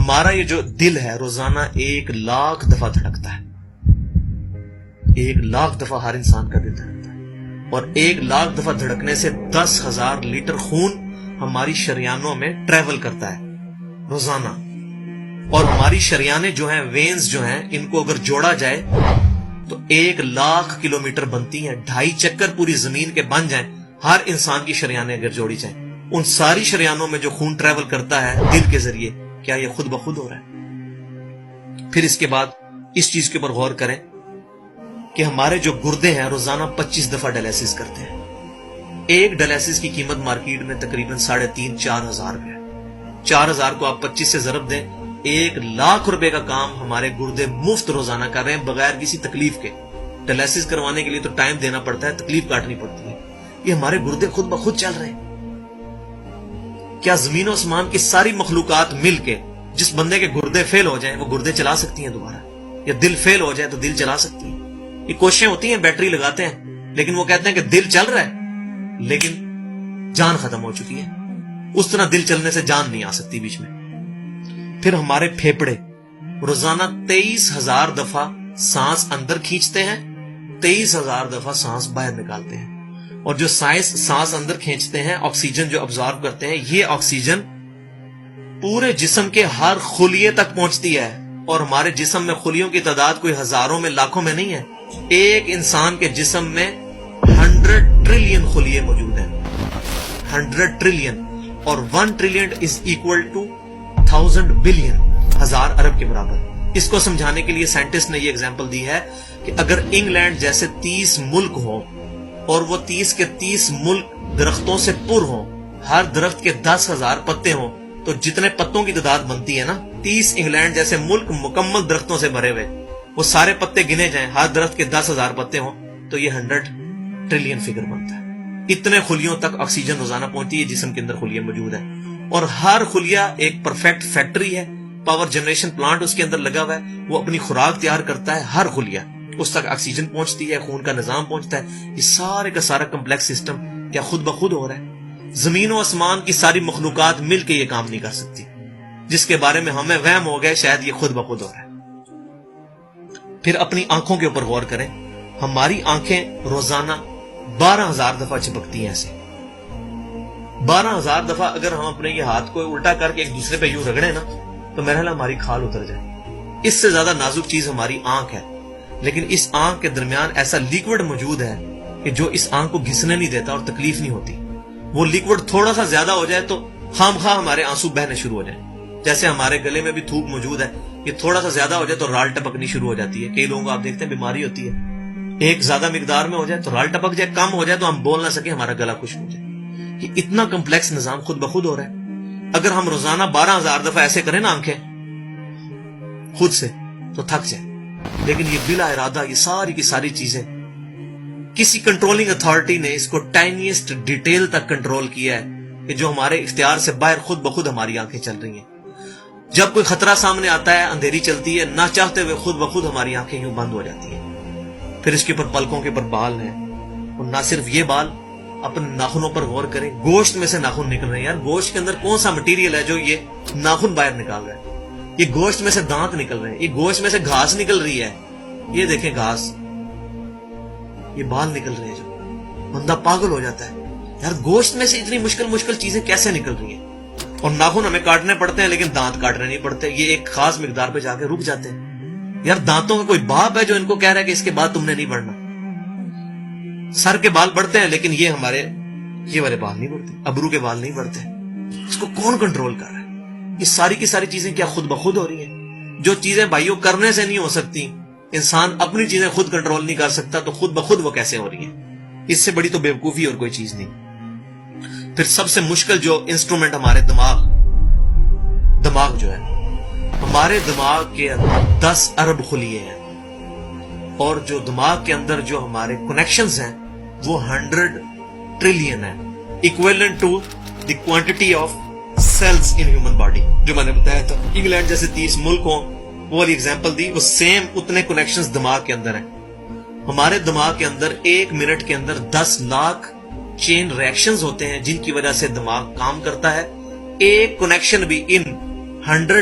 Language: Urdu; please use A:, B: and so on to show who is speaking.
A: ہمارا یہ جو دل ہے روزانہ 1,00,000 دفعہ دھڑکتا ہے. 1,00,000 دفعہ ہر انسان کا دل دھڑکتا ہے، اور 1,00,000 دفعہ دھڑکنے سے 10,000 لیٹر خون ہماری شریانوں میں ٹریول کرتا ہے روزانہ. اور ہماری شریانیں جو ہیں، وینز جو ہیں، ان کو اگر جوڑا جائے تو 1,00,000 کلومیٹر بنتی ہیں. 2.5 چکر پوری زمین کے بن جائیں ہر انسان کی شریانیں اگر جوڑی جائیں. ان ساری شریانوں میں جو خون ٹریول کرتا ہے دل کے ذریعے، کیا یہ خود بخود ہو رہا ہے؟ پھر اس کے بعد اس چیز کے اوپر غور کریں کہ ہمارے جو گردے ہیں روزانہ 25 دفعہ ڈائلیسس کرتے ہیں. ایک ڈائلیسس کی قیمت مارکیٹ میں تقریباً 3,500-4,000 روپے ہے. 4,000 کو آپ 25 سے ضرب دیں، 1,00,000 روپے کا کام ہمارے گردے مفت روزانہ کر رہے ہیں بغیر کسی تکلیف کے. ڈائلیسس کروانے کے لیے تو ٹائم دینا پڑتا ہے، تکلیف کاٹنی پڑتی ہے. یہ ہمارے گردے خود بخود چل رہے ہیں. کیا زمین و آسمان کی ساری مخلوقات مل کے جس بندے کے گردے فیل ہو جائیں وہ گردے چلا سکتی ہیں دوبارہ؟ یا دل فیل ہو جائے تو دل چلا سکتی ہیں؟ یہ کوششیں ہوتی ہیں، بیٹری لگاتے ہیں، لیکن وہ کہتے ہیں کہ دل چل رہا ہے لیکن جان ختم ہو چکی ہے. اس طرح دل چلنے سے جان نہیں آ سکتی بیچ میں. پھر ہمارے پھیپڑے روزانہ 23,000 دفعہ سانس اندر کھینچتے ہیں، 23,000 دفعہ سانس باہر نکالتے ہیں. اور جو سانس اندر کھینچتے ہیں، آکسیجن جو ابزارو کرتے ہیں، یہ آکسیجن پورے جسم کے ہر خلیے تک پہنچتی ہے. اور ہمارے جسم میں خلیوں کی تعداد کوئی ہزاروں میں لاکھوں میں نہیں ہے. ایک انسان کے جسم میں 100 ٹریلین خلیے موجود ہیں. 100 ٹریلین، اور 1 trillion is equal to 1000 billion, 1000 ارب کے برابر. اس کو سمجھانے کے لیے سائنٹسٹ نے یہ ایگزامپل دی ہے کہ اگر انگلینڈ جیسے 30 ملک ہوں اور وہ 30 کے 30 ملک درختوں سے پر ہوں، ہر درخت کے 10,000 پتے ہوں، تو جتنے پتوں کی تعداد بنتی ہے نا، 30 انگلینڈ جیسے ملک مکمل درختوں سے بھرے ہوئے، وہ سارے پتے گنے جائیں، ہر درخت کے 10,000 پتے ہوں، تو یہ 100 ٹریلین فگر بنتا ہے. اتنے خلیوں تک آکسیجن روزانہ پہنچتی ہے، جسم کے اندر خلیے موجود ہیں. اور ہر خلیہ ایک پرفیکٹ فیکٹری ہے، پاور جنریشن پلانٹ اس کے اندر لگا ہوا ہے. وہ اپنی خوراک تیار کرتا ہے، ہر خلیہ اس تک آکسیجن پہنچتی ہے، خون کا نظام پہنچتا ہے. یہ سارے کا سارا کمپلیکس سسٹم کیا خود بخود ہو رہا ہے؟ زمین و آسمان کی ساری مخلوقات مل کے یہ کام نہیں کر سکتی، جس کے بارے میں ہمیں وہم ہو گئے شاید یہ خود بخود ہو رہا ہے. پھر اپنی آنکھوں کے اوپر غور کریں. ہماری آنکھیں روزانہ 12,000 دفعہ چپکتی ہیں. ایسے 12,000 دفعہ اگر ہم اپنے یہ ہاتھ کو الٹا کر کے ایک دوسرے پہ یوں رگڑیں نا، تو میرا خیال ہماری کھال اتر جائے. اس سے زیادہ نازک چیز ہماری آنکھ ہے. لیکن اس آنکھ کے درمیان ایسا لیکوڈ موجود ہے کہ جو اس آنکھ کو گھسنے نہیں دیتا اور تکلیف نہیں ہوتی. وہ لیکوڈ تھوڑا سا زیادہ ہو جائے تو خام خواہ ہمارے آنسو بہنے شروع ہو جائیں. جیسے ہمارے گلے میں بھی تھوک موجود ہے، یہ تھوڑا سا زیادہ ہو جائے تو رال ٹپکنی شروع ہو جاتی ہے. کئی لوگوں کو آپ دیکھتے ہیں بیماری ہوتی ہے، ایک زیادہ مقدار میں ہو جائے تو رال ٹپک جائے، کم ہو جائے تو ہم بول نہ سکیں، ہمارا گلا خشک ہو جائے. یہ اتنا کمپلیکس نظام خود بخود ہو رہا ہے. اگر ہم روزانہ 12,000 دفعہ ایسے کریں نا آنکھیں خود سے تو تھک جائے. لیکن یہ بلا ارادہ یہ ساری کی ساری چیزیں کسی کنٹرولنگ اتھارٹی نے اس کو ٹائنیسٹ ڈیٹیل تک کنٹرول کیا ہے کہ جو ہمارے اختیار سے باہر خود بخود ہماری آنکھیں چل رہی ہیں. جب کوئی خطرہ سامنے آتا ہے، اندھیری چلتی ہے، نہ چاہتے ہوئے خود بخود ہماری آنکھیں یوں بند ہو جاتی ہیں. پھر اس کے اوپر پلکوں کے اوپر بال ہیں، اور نہ صرف یہ بال، اپنے ناخنوں پر غور کریں. گوشت میں سے ناخن نکل رہے ہیں. یار گوشت کے اندر کون سا مٹیریل ہے جو یہ ناخن باہر نکال رہا ہے؟ یہ گوشت میں سے دانت نکل رہے ہیں، یہ گوشت میں سے گھاس نکل رہی ہے. یہ دیکھیں گھاس، یہ بال نکل رہے ہیں. جو بندہ پاگل ہو جاتا ہے، یار گوشت میں سے اتنی مشکل چیزیں کیسے نکل رہی ہیں؟ اور ناخن ہمیں کاٹنے پڑتے ہیں لیکن دانت کاٹنے نہیں پڑتے. یہ ایک خاص مقدار پہ جا کے رک جاتے ہیں. یار دانتوں کا کوئی باپ ہے جو ان کو کہہ رہا ہے کہ اس کے بعد تم نے نہیں بڑھنا؟ سر کے بال بڑھتے ہیں لیکن یہ ہمارے یہ والے بال نہیں بڑھتے، ابرو کے بال نہیں بڑھتے. اس کو کون کنٹرول کر رہا ہے؟ یہ ساری کی ساری چیزیں کیا خود بخود ہو رہی ہیں؟ جو چیزیں بھائیوں کرنے سے نہیں ہو سکتی، انسان اپنی چیزیں خود کنٹرول نہیں کر سکتا، تو خود بخود وہ کیسے ہو رہی ہیں؟ اس سے بڑی تو بیوقوفی اور کوئی چیز نہیں. پھر سب سے مشکل جو انسٹرومنٹ ہمارے دماغ جو ہے، ہمارے دماغ کے اندر 10 ارب خلیے ہیں، اور جو دماغ کے اندر جو ہمارے کنیکشنز ہیں وہ 100 ٹریلین ہیں، equivalent to the quantity of cells in human body. جو میں نے بتایا تھا انگلینڈ جیسے 30 ملک ہوں، وہ والی ایگزامپل دی، وہ سیم اتنے کنیکشنز دماغ کے اندر ہیں. ہمارے دماغ کے اندر 1 منٹ کے اندر 10 لاکھ چین ریئیکشنز ہوتے ہیں جن کی وجہ سے دماغ کام کرتا ہے. ایک کنیکشن بھی ان 100